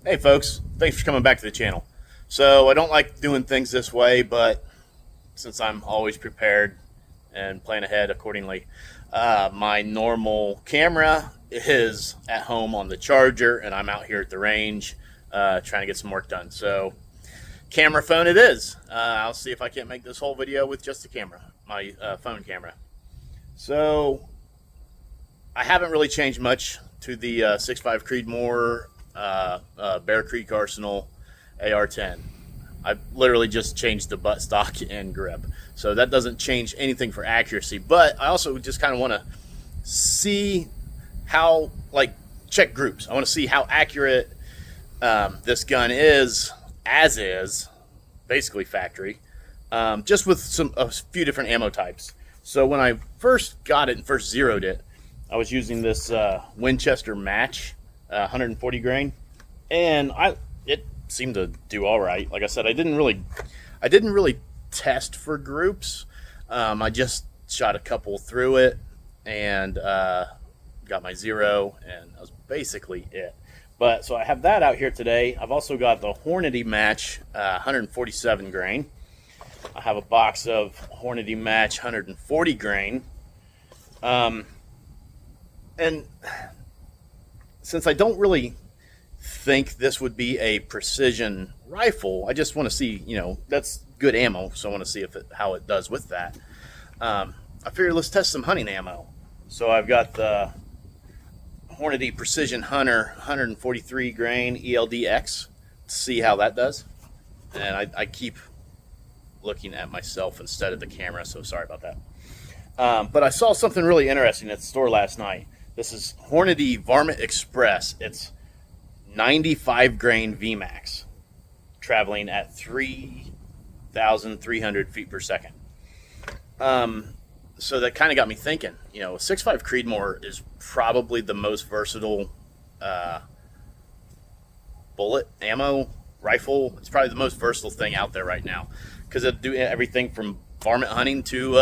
Hey folks, thanks for coming back to the channel. So I don't like doing things this way, but since I'm always prepared and plan ahead accordingly, my normal camera is at home on the charger, and I'm out here at the range trying to get some work done. So camera phone it is. I'll see if I can't make this whole video with just the camera, my phone camera. So I haven't really changed much to the 6.5 Creedmoor Bear Creek Arsenal AR10. I've literally just changed the buttstock and grip. So that doesn't change anything for accuracy. But I also just kind of want to see how, like, check groups. I want to see how accurate this gun is, as is, basically factory, just with a few different ammo types. So when I first got it and first zeroed it, I was using this Winchester match, 140 grain, and it seemed to do all right. Like I said, I didn't really test for groups. I just shot a couple through it and got my zero, and that was basically it. But so I have that out here today. I've also got the Hornady match, 147 grain. I have a box of Hornady match 140 grain. And since I don't really think this would be a precision rifle, I just want to see, that's good ammo, so I want to see how it does with that. I figured let's test some hunting ammo. So I've got the Hornady Precision Hunter 143 grain ELDX to see how that does. And I keep looking at myself instead of the camera, so sorry about that. But I saw something really interesting at the store last night. This is Hornady Varmint Express. It's 95 grain VMAX, traveling at 3,300 feet per second. So that kind of got me thinking. A 6.5 Creedmoor is probably the most versatile bullet ammo rifle. It's probably the most versatile thing out there right now because it do everything from varmint hunting to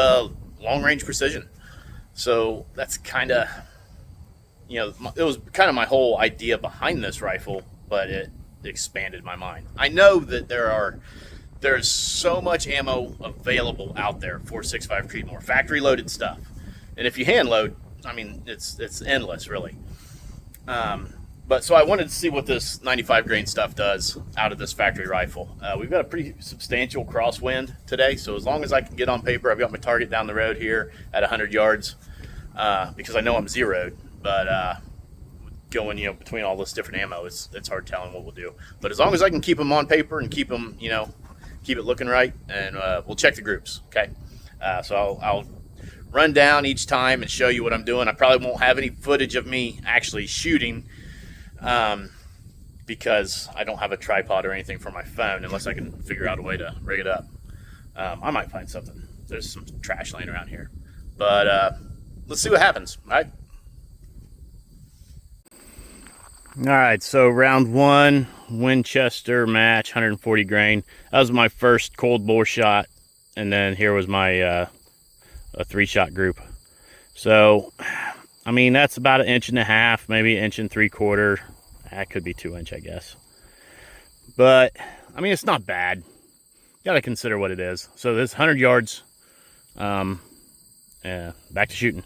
long range precision. So that's kind of, it was kind of my whole idea behind this rifle, but it expanded my mind. I know that there's so much ammo available out there for 6.5 Creedmoor, factory loaded stuff, and if you hand load, I mean, it's endless, really. But so I wanted to see what this 95 grain stuff does out of this factory rifle. We've got a pretty substantial crosswind today, so as long as I can get on paper, I've got my target down the road here at 100 yards because I know I'm zeroed. But going, between all this different ammo, it's hard telling what we'll do. But as long as I can keep them on paper and keep them, keep it looking right, and we'll check the groups. Okay, so I'll run down each time and show you what I'm doing. I probably won't have any footage of me actually shooting because I don't have a tripod or anything for my phone unless I can figure out a way to rig it up. I might find something. There's some trash laying around here. But let's see what happens, all right? All right, so round one, Winchester match, 140 grain. That was my first cold bore shot, and then here was my a 3-shot group. So, I mean, that's about 1.5 inches, maybe 1.75 inches. That could be 2 inch, I guess. But, I mean, it's not bad. Got to consider what it is. So this 100 yards, back to shooting.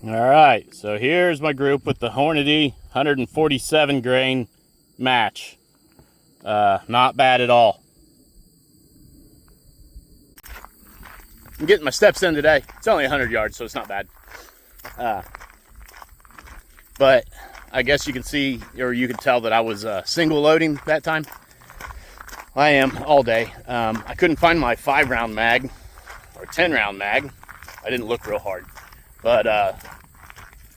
All right, so here's my group with the Hornady 147 grain match. Not bad at all. I'm getting my steps in today. It's only 100 yards, so it's not bad. But I guess you can see, or you can tell that I was single loading that time. I am all day. I couldn't find my 5-round mag or 10-round mag. I didn't look real hard, but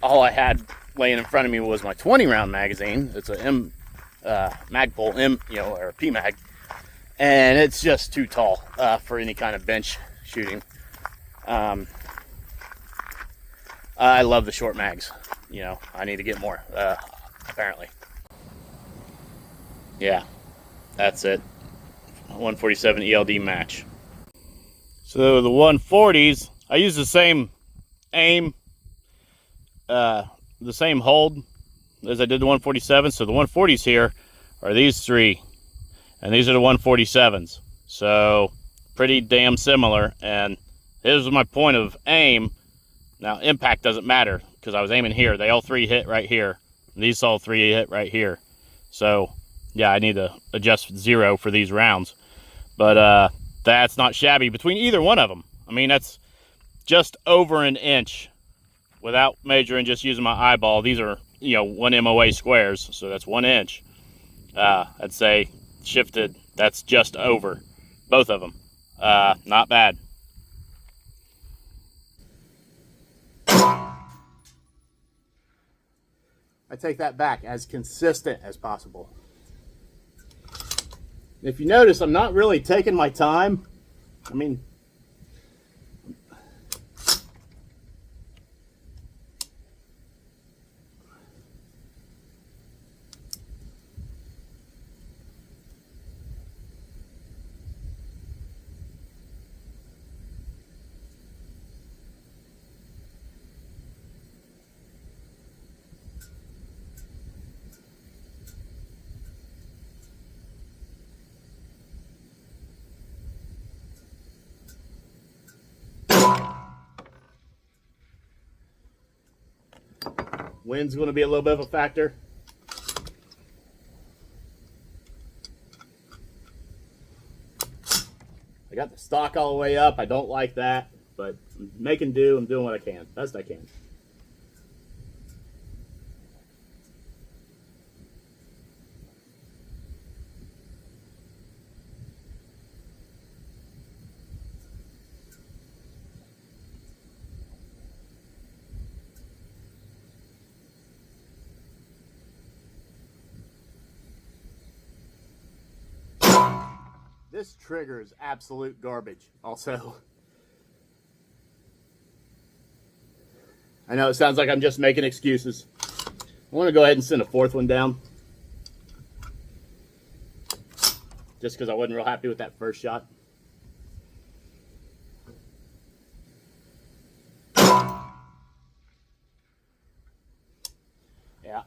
all I had laying in front of me was my 20-round magazine. It's a Magpul M, or P mag, and it's just too tall for any kind of bench shooting. I love the short mags. I need to get more. Apparently, yeah, that's it. 147 ELD match. So the 140s, I use the same aim, the same hold as I did the 147. So the 140s here are these three, and these are the 147s. So pretty damn similar. And here's my point of aim. Now impact doesn't matter because I was aiming here. They all three hit right here. And these all three hit right here. So yeah, I need to adjust 0 for these rounds. But that's not shabby between either one of them. I mean, that's just over an inch without measuring, just using my eyeball. These are, 1 MOA squares, so that's 1 inch. I'd say shifted, that's just over both of them. Not bad. I take that back, as consistent as possible. If you notice, I'm not really taking my time. I mean, wind's going to be a little bit of a factor. I got the stock all the way up. I don't like that, but I'm making do. I'm doing what I can, best I can. This trigger is absolute garbage also. I know it sounds like I'm just making excuses. I want to go ahead and send a 4th one down. Just because I wasn't real happy with that first shot. Yeah.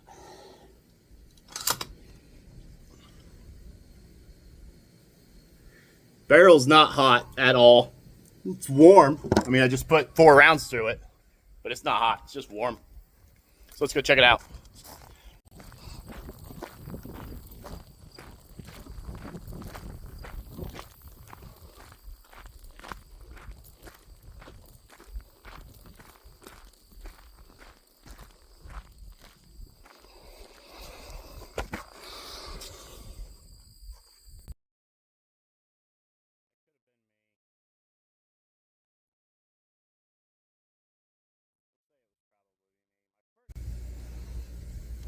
Barrel's not hot at all. It's warm. I mean, I just put 4 rounds through it, but it's not hot. It's just warm. So let's go check it out.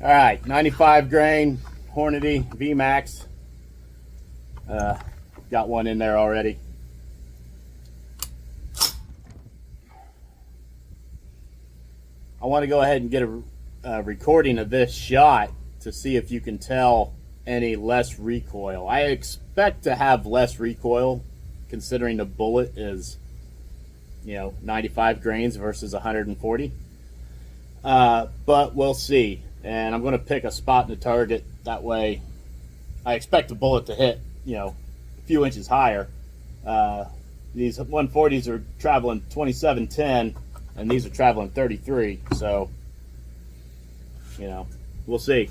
All right, 95 grain Hornady VMAX. Got one in there already. I want to go ahead and get a recording of this shot to see if you can tell any less recoil. I expect to have less recoil considering the bullet is, 95 grains versus 140. But we'll see. And I'm going to pick a spot in the target. That way, I expect the bullet to hit, a few inches higher. These 140s are traveling 2710 and these are traveling 33. So, you know, we'll see.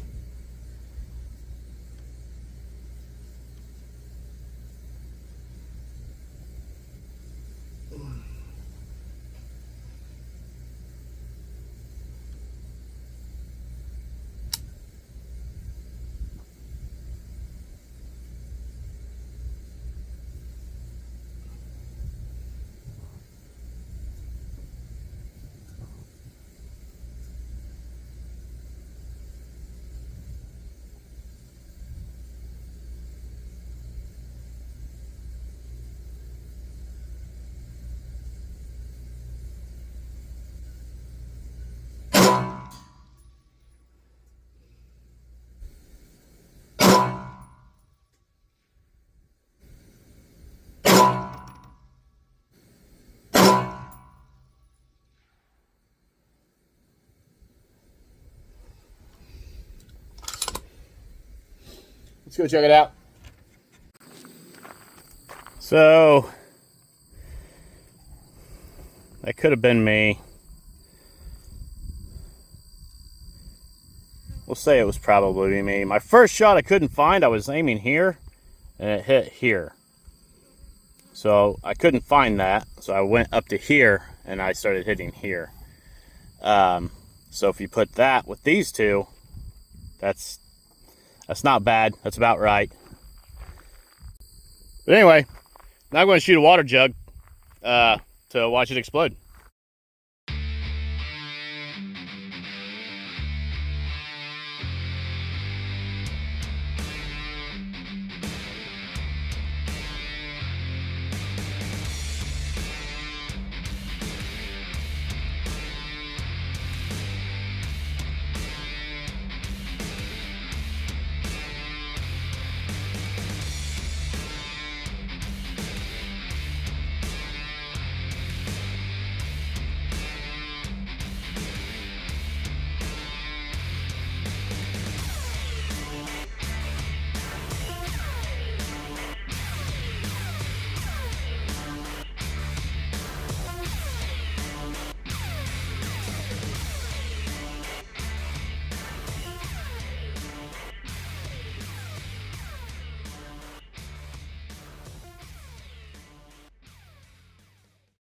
Let's go check it out. So, that could have been me. We'll say it was probably me. My first shot I couldn't find. I was aiming here, and it hit here. So I couldn't find that. So I went up to here, and I started hitting here. So if you put that with these two, that's not bad. That's about right. But anyway, now I'm going to shoot a water jug to watch it explode.